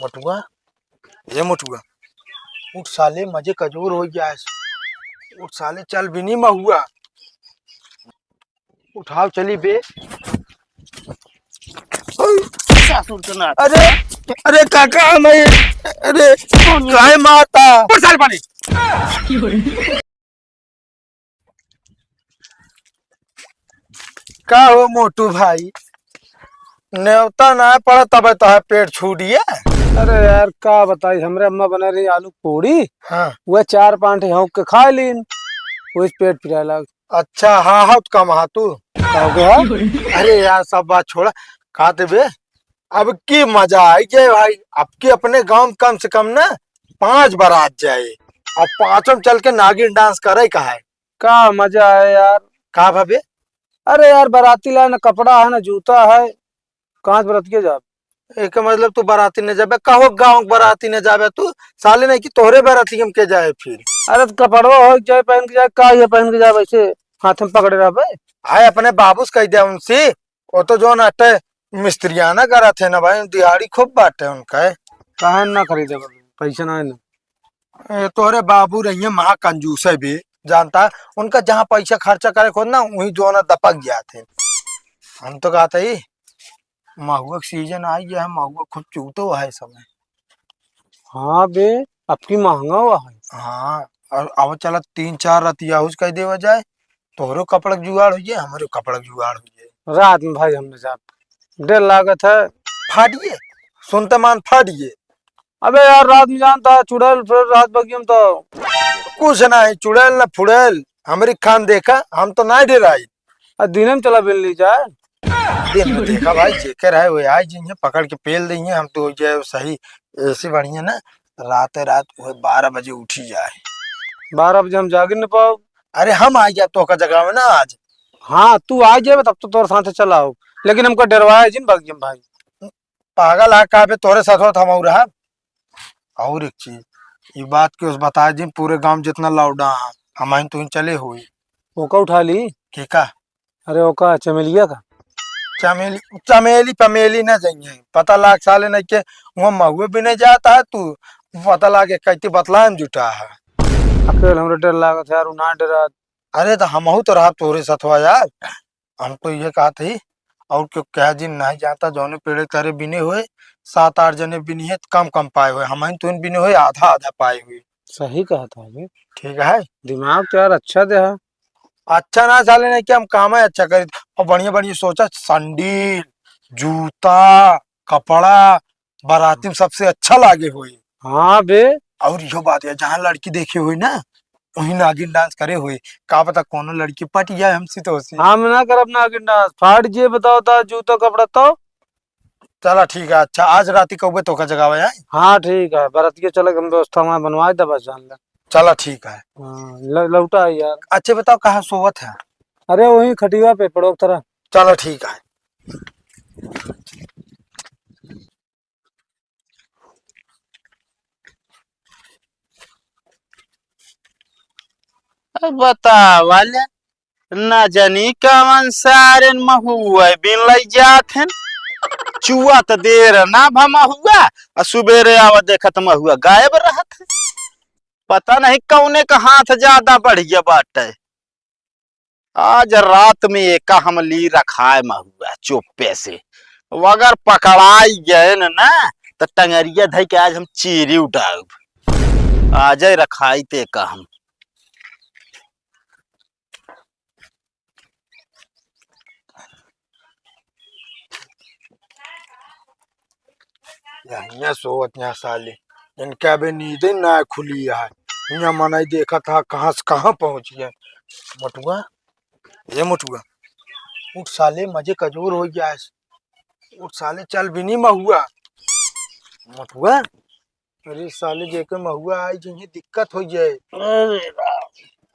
मोटुआ, ये मोटुआ, उठ साले मजे कजूर हो गया है। उठ साले चल भी नहीं महुआ, उठाओ चली बे। सासुर के नाथ अरे अरे काका मैं, अरे काय माता साल पानी का हो मोटू भाई, न्योता ना पड़ा तब तो है पेट छूटिए। अरे यार का बताई, हमरे अम्मा बना रही आलू पूड़ी, हाँ वह 4-5 होंक के खा लीन, वो पेट फिरा लग। अच्छा, हाँ हाँ तो कम हाँ तू का हो गया? अरे यार सब बात छोड़ा, खाते बे अब की मजा आई जाए भाई। अब की अपने गांव में कम से कम ना 5 बारात जाए और 5 चल के नागिन डांस करे का है। का मजा है यार। का भाभी, अरे यार बाराती ला, ना कपड़ा है ना जूता है, कहाँ बरत के जा। एक मतलब तू बाराती ने जाबे, कहो गांव बाराती ने जाबे तू, साले नहीं कि तोहरे बाराती हम के जाए फिर। अरे तो कपड़वा हो जाए पहन के जाए, का ये पहन के जाए वैसे हाथ में पकड़े रहे। आए अपने बाबू से कह दिया उनसे, वो तो जो नटे मिस्त्रियाना करा थे ना भाई, दिहाड़ी खूब बांटे उनका है। कहा ना खरीदे पैसा ना है ना। तोहरे बाबू रही महा कंजूस है भी, जानता है उनका जहाँ पैसा खर्चा करे खुद ना वही जो ना दपक गया थे। हम तो कहते ही महुआ सीजन आ गया है, महुआ खूब चूतो है इस समय। हाँ बे, अब की महंगा हुआ है। हाँ, और अब चला 3-4 रतिया हुस कह देवा जाए, तोहरो कपड़ा के जुगाड़ हुई है, हमारे कपड़ा के जुगाड़ हुई है। रात में भाई हमने जा 1.5 लागत है। फाड़िए, सुनते मान फाड़िए। अबे यार रात में जानता है चुड़ैल फिर रात बगी में तो कुछ नहीं, चुड़ैल न फुड़ैल हमारी खान देखा, हम तो ना डराई। दिन में चला बिल ली जाए। दिन में देखा भाई, जेकर है वो आई जी पकड़ के पेल देंगे हम तो, हो जाए सही ऐसे बढ़िया ना। रात वो 12 बजे उठी जाए। 12 बजे हम जागे न पाओ। अरे हम आ जाए तो का जगह में ना आज। हाँ तू आ जाए तब तो तोर साथ चला हो, लेकिन हमको डरवाया जिन बगी में भाई। पागल आ का तोरे साथ हम और रहा। और एक चीज, ये बात के उस बताए जी पूरे गांव जितना लौडा है हम तो चले हुई। ओका उठा ली। के का? अरे ओका चमेलिया का। चमेली चमेली पमेली न जाइए, पता लाग साले नहीं के वहाँ महुए भी नहीं जाता है तू, पता लागे कहती बतलान जुटा है। अकेले हमरे डर लागत यार, ना डरा। अरे तो हम तो रहा तोरे सथवा यार, हम तो ये कहा थी। और क्यों क्या जी नहीं जाता, जौने पेड़े तारे बिने हुए 7-8 जने बिनी है, कम कम पाए हुए, हम तो बिने हुए आधा आधा पाए हुए। सही कहा था अभी। ठीक है, दिमाग तो यार अच्छा दे है। अच्छा ना साले नहीं कि हम काम है अच्छा करी और बढ़िया बढ़िया सोचा, संडील जूता कपड़ा बाराती में सबसे अच्छा लागे हुई। हाँ बे, और यो बात है, जहाँ लड़की देखे हुई ना वही नागिन डांस करे हुए, का पता कौन लड़की पट जाए हमसे तो उसी। हम ना कर अपना गिरना फाड़ जे बताओ था जूता कपड़ा तो। चला ठीक है, अच्छा आज राती कौवे तो का जगह है। हाँ ठीक है, बरतिया चले हम व्यवस्था वहाँ बनवाए था बस जान ले। चला ठीक है। हाँ लौटा है यार। अच्छे बताओ कहाँ सोवत है। अरे वही खटिया पे पड़ो तरह। चलो ठीक है। बता वाले ना जानी कवन सारे महुआ बिन लई जात हैं। चुआ तो देर ना भमा हुआ और सुबेरे आवा देखत महुआ गायब रहत है। पता नहीं कौने का हाथ ज्यादा बढ़िया बाटे। आज रात में एक हम ली रखा है महुआ चुप्पे से, अगर पकड़ाई गए ना तो टंगरिया धई के आज हम चीरी उठाऊ। आज रखाई ते का हम। यहाँ सोवत यहाँ साले, इनके अभी नींद ना खुली है। यहाँ मनाई देखा था कहाँ से कहाँ पहुँच गया। मोटुआ, ये मोटुआ, उठ साले मजे कजूर हो गया है। उठ साले चल भी नहीं महुआ। मोटुआ, अरे साले जेके महुआ आई जिन्हें दिक्कत हो जाए।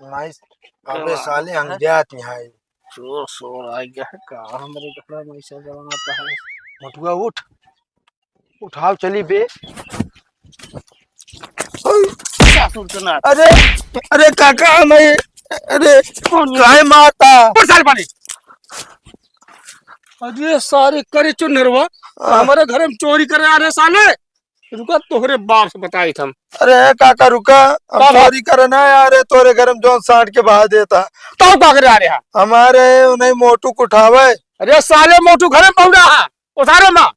नाइस, अबे साले अंग्यात यहाँ है। शोर शोर आ गया है का हमारे कपड़ा में ऐसा जमाता है। मोटुआ उठ, उठाओ चली बे। सासुर के नाथ अरे अरे काका मैं, अरे काय माता साल पानी अरे सारे करे चुनरवा हमारे घर में चोरी करे आ रहे साले। रुका तोहरे बाप से बताई थम। अरे काका रुका, हम का चोरी करना है यार, तोरे घर में जो साठ के बहा देता तो का करे आ रहा। हमारे उन्हें मोटू कुठावे। अरे साले मोटू घर में पहुंचा है उतारे माँ।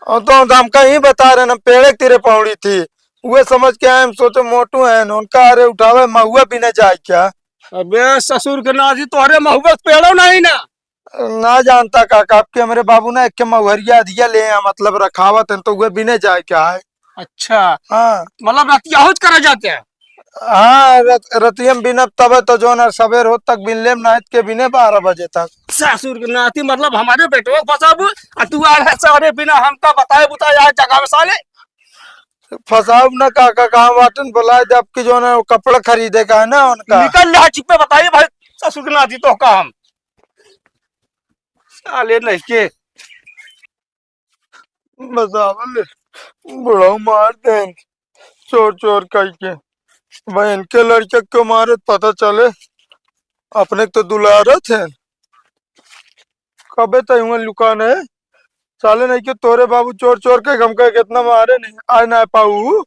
और तो हम कहीं बता रहे ना, पेड़े तेरे पौड़ी थी वे समझ के आए, हम सोचे मोटू है न, उनका अरे उठावे महुआ भी न जाए क्या। अबे ससुर के नाजी तोहरे महुआ पेड़ो नहीं ना। ना जानता काका, आपके हमारे बाबू ने एक के महुरिया दिया ले आया, मतलब रखावत है तो वे भी न जाए क्या है। अच्छा हाँ मतलब रतियाहुज करे जाते हैं। हाँ, रतियम बिना तब तो जो ना सवेर हो तक बिन लेम नाहित के बिने 12 बजे तक। ससुर के नाती मतलब हमारे बेटो फसाबू और तू आ रहा सारे बिना हमका बताए बुताए जगह में साले। फसाब ना काका, कहाँ वाटन बुलाए जब की जो ना कपड़ा खरीदे का है ना उनका। निकल रहा चिप पे बताइए भाई ससुर के नाती तो का हम साले नहीं के बतावल बुढ़ाऊ मार दे चोर चोर कह के, भाई इनके लड़के को मारे पता चले, अपने तो दुलारत है कबे तक लुकान है साले, नहीं कि तोरे बाबू चोर चोर के गम का कितना मारे नहीं आज ना पाऊ।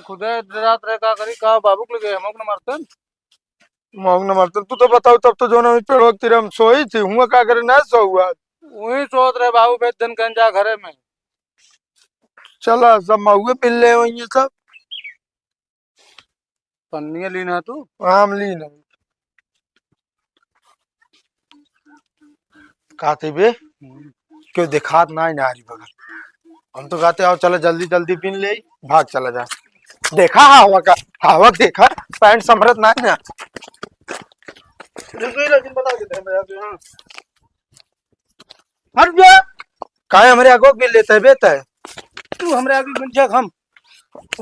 खुदे रात रहे का करी का बाबू के लगे हमक न मारतन। मोंग न मारते तू तो बताओ, तब तो जो ना पेड़ो तेरे हम सोई थी हुआ का करे ना सो हुआ। वही सोच रहे बाबू बेच दिन गंजा घरे में। चला सब महुए पिल ले वही सब पन्नी लीना तू। आम ली नहीं कहते बे क्यों दिखात ना ही नारी बगल, हम तो कहते आओ चलो जल्दी जल्दी पिन ले भाग चला जा। देखा हवा का, हवा देखा पैंट संभरत ना है ना। बता देते हैं। हट जा काहे हमरे आगो बिन लेते है बेता है, तू हमरे आगे गंजा हम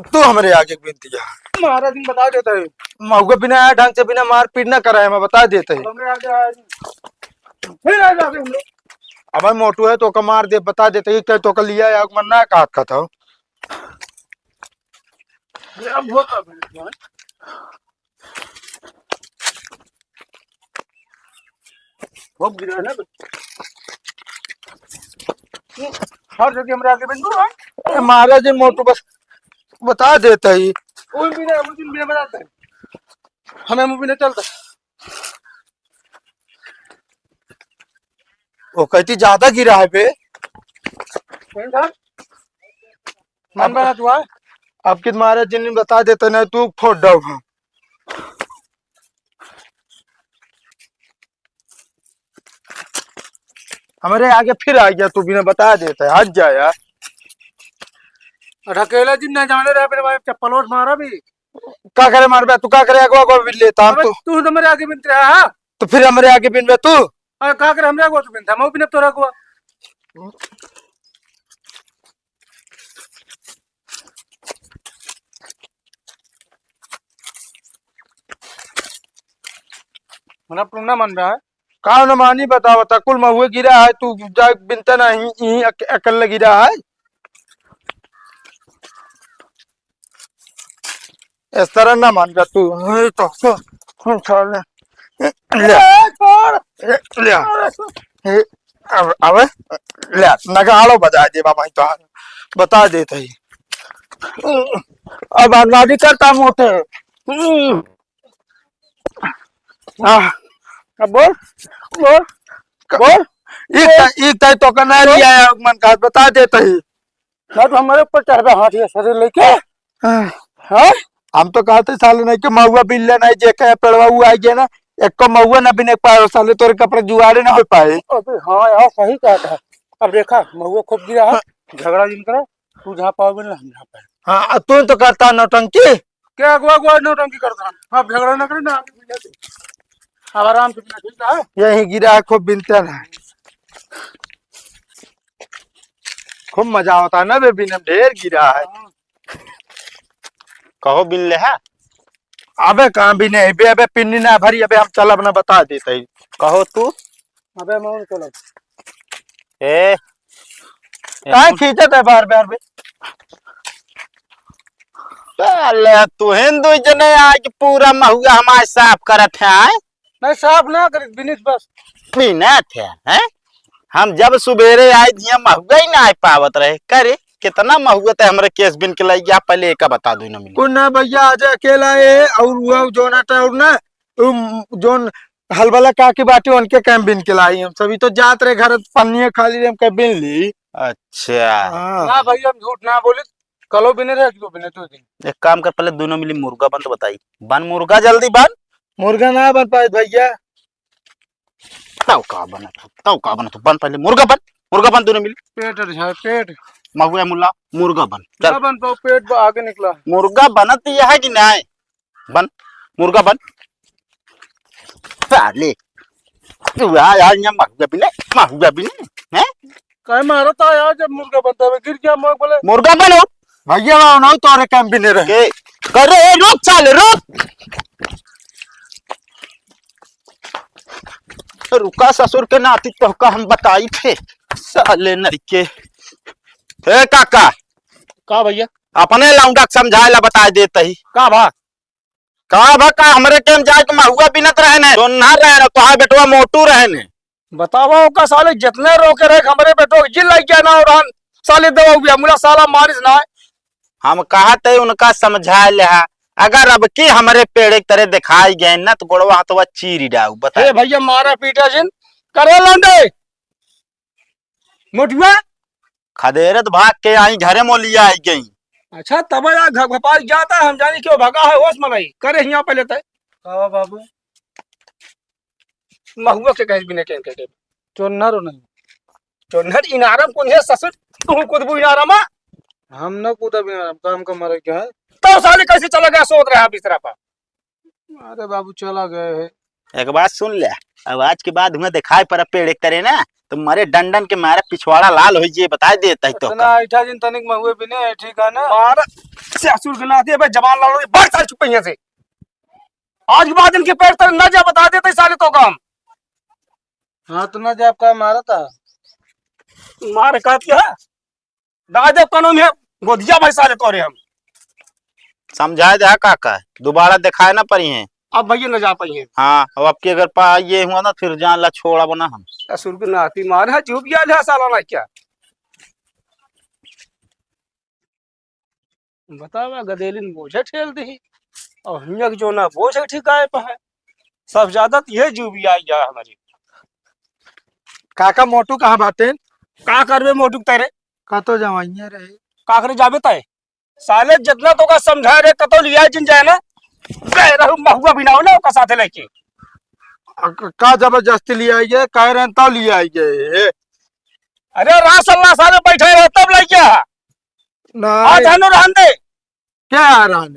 तू हमरे आगे बिन दिया महाराज दिन बता देता है। महुआ बिना आया ढंग से बिना मार पीट ना कराए, मैं बता देते है। हमरे आगे आया फिर आ जाते हम लोग। अब भाई मोटू है तो का मार दे, बता देते ही क्या तो का लिया या मरना है काट का था। अब होता है वो गिरा ना हर जगह हमरे आगे बंदू है। महाराज जी मोटू बस बता देते ही, कोई भी नहीं मुझे भी बताता है हमें मुंह भी नहीं चलता। वो कहती ज्यादा गिरा है बे। मन बना तू है अब कित महाराज जी ने बता देते ना, तू फोड़ दो। हमारे आगे फिर आ गया, तू बिना बता देता है हट जा यार। अकेला दिन न जाने रहे मेरे भाई चप्पल और मारा भी। क्या करे मार बे, तू क्या करे अगवा अगवा बिन लेता हम अबे तो। तू तो मेरे आगे बिनते रहा है। तो फिर हमारे आगे बिन बे तू। अरे का करे हमरे आगे तू बिनता मैं बिन तो रखवा। मतलब तुम ना मन रहा है कहा न मानी बताओ बता, कुल महुए गिरा है तू जा बिनता नहीं यही अकल गिरा है। इस तरह ना मान जा तू। हे तो छोड़ ले ले ले हे अब ले नगाड़ो बजा दे बाबा तो बता देते ही। अब आजादी करता मोटे। हाँ अब बोल बोल बोल। एक तो करना लिया है मन का बता देते ही। ना तो हमारे ऊपर चढ़ हाथ ये शरीर लेके। हाँ हम तो कहते साले नहीं कि महुआ बिल्ले नहीं जे कहे पेड़वा हुआ आई गया ना, एक को महुआ ना बिने पाए साले तोरे कपड़े जुगाड़े ना हो पाए। अबे हाँ यार सही कहता है। अब देखा महुआ खूब गिरा है झगड़ा जिन करा तू जहाँ पाओगे ना हम जहाँ पाए। हाँ तू तो करता नौटंकी क्या अगवा अगवा नौटंकी करता है। आप झगड़ा ना करें ना आगे बिना दे। अब आराम से बिना ठीक है। यही गिरा है खूब बिनते ना, खूब मजा होता है ना बे बिने ढेर गिरा है। कहो बिन ले है। अबे कहाँ भी नहीं बे, अबे पिन्नी ना भरी, अबे हम चल अपना बता देते ही। कहो तू अबे मैं चलो ए कहाँ खींचत है बार बार बे। अल्लाह तू हिंदू जने आज पूरा महुआ हमारे साफ करत है। नहीं साफ ना कर बिनिस बस पीना थे हैं। हम जब सुबेरे आए दिया महुआ ही ना आ पावत रहे करे कितना महुआ है हमारे केस बिन के लाइए आप पहले एक बता दो ना मिली कुछ ना भैया आज अकेला है और वो जो ना और ना जो हलवाला काकी बाटी उनके कैम बिन के लाई हम सभी तो जात रहे घर पन्नी खाली हम के बिन ली। अच्छा हाँ ना भैया हम झूठ ना बोले कलो बिने रहे किलो बिने तो दिन एक काम कर पहले दोनों मिली मुर्गा बन तो बताई बन मुर्गा जल्दी बन मुर्गा ना बन पाए भैया। तव का बना तू बन पहले मुर्गा बन दोनों मिली पेट है पेट महुआ मुल्ला मुर्गा बन ना चल बन पाओ पेट आगे निकला मुर्गा बनत यह है कि नहीं बन मुर्गा बन साले तू यार यहाँ महुआ बिने हैं कहे मारा था यार जब मुर्गा बनता है गिर गया मैं बोले मुर्गा बनो भैया वहाँ ना तोरे कैम बिने रहे के करे रुक चल रुक रुका ससुर के नाती तो का हम बताई थे साले नरिके हे काका का भैया अपने लौंडा के समझाए ला बता देते ही का भा का हमरे के जाए के महुआ बिनत रहे ने तो ना रहे ने तो बेटवा मोटू रहे ने बतावा का साले जितने रोके रहे हमारे बेटो जिल लग गया ना और हम साले दवा हुआ मुला साला मारिस ना हम कहते उनका समझाए ले अगर अब की हमारे पेड़ एक तरह दिखाई गए ना तो गोड़वा हाथवा चीरी डाऊ बता हे भैया मारा पीटा जिन करे लंडे मोटुआ खदेरत भाग के आई घरे मोलिया आई गई अच्छा तब यार घपास जाता है हम जाने क्यों भगा है होश मलाई करे यहाँ पहले तय का बाबू महुआ के कहीं भी नहीं के चोन्नर नहीं चोन्नर इनारम कौन है ससुर तू खुद भी इनारम हम न कूदा भी इनारम काम का मरे क्या है तो साले कैसे चला गया सोच रहा है बिस्तरा पर अरे बाबू चला गए है एक बात सुन ले अब आज के बाद हुआ दिखाई पर पेड़ एक तरह ना तो मारे डंडन के मारे पिछवाड़ा लाल हो जे बता देता है तो इतना ऐठा जिन तनिक महुए भी नहीं ठीक है ना मार ससुर के नाते भाई जवान लाल बढ़ साल चुप यहाँ से आज के बाद इनके पेड़ तर न जा बता देते साले तो काम हाँ तो न जा आपका मारा था मार का क्या दादे कानून है गोदिया भाई साले तोरे हम समझाए दे काका दोबारा दिखाए ना पड़ी है अब भैया न जा पाइए हाँ अब आपके अगर पा ये हुआ ना फिर जान ला छोड़ा बना हम ससुर के नाती मार है चुप गया है साला ना क्या बतावा गदेलिन बोझे ठेल दी और हिंया जो ना बोझ ठिकाए पे है सब ज्यादा ये जुबी आई जा हमारी काका मोटू कहाँ बाटे का करबे मोटू तेरे का तो जवाइया रहे का करे जाबे तय साले जितना तो का समझा रे कतो लिया जिन जाए ना कह रहू महुआ बिनाओ ना का साथे लेके का जबरदस्ती ले आई है कह रहे तब ले आई है अरे रास अल्लाह सारे बैठे रहे तब लेके आ आज नहीं हनु रहन दे क्या आ रहा है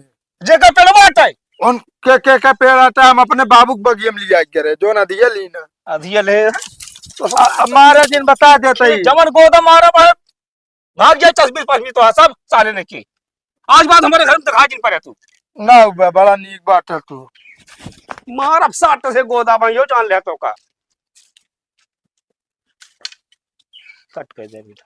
जेकर पेड़वा हटाई उन के पेड़ आता हम अपने बाबू के बगिया में ले आई करे जो ना दिया ली ना अधियल है हमारे दिन बता देते ही जमन गोदा मारा भाग जाए 20-25 तो सब साले ने की आज बाद हमारे घर में दिखा जिन पर है तू ना हुआ बड़ा नीक बात है तू मार अब 60 से गोदा भाइयों जान ले तो का कट कर दे बेटा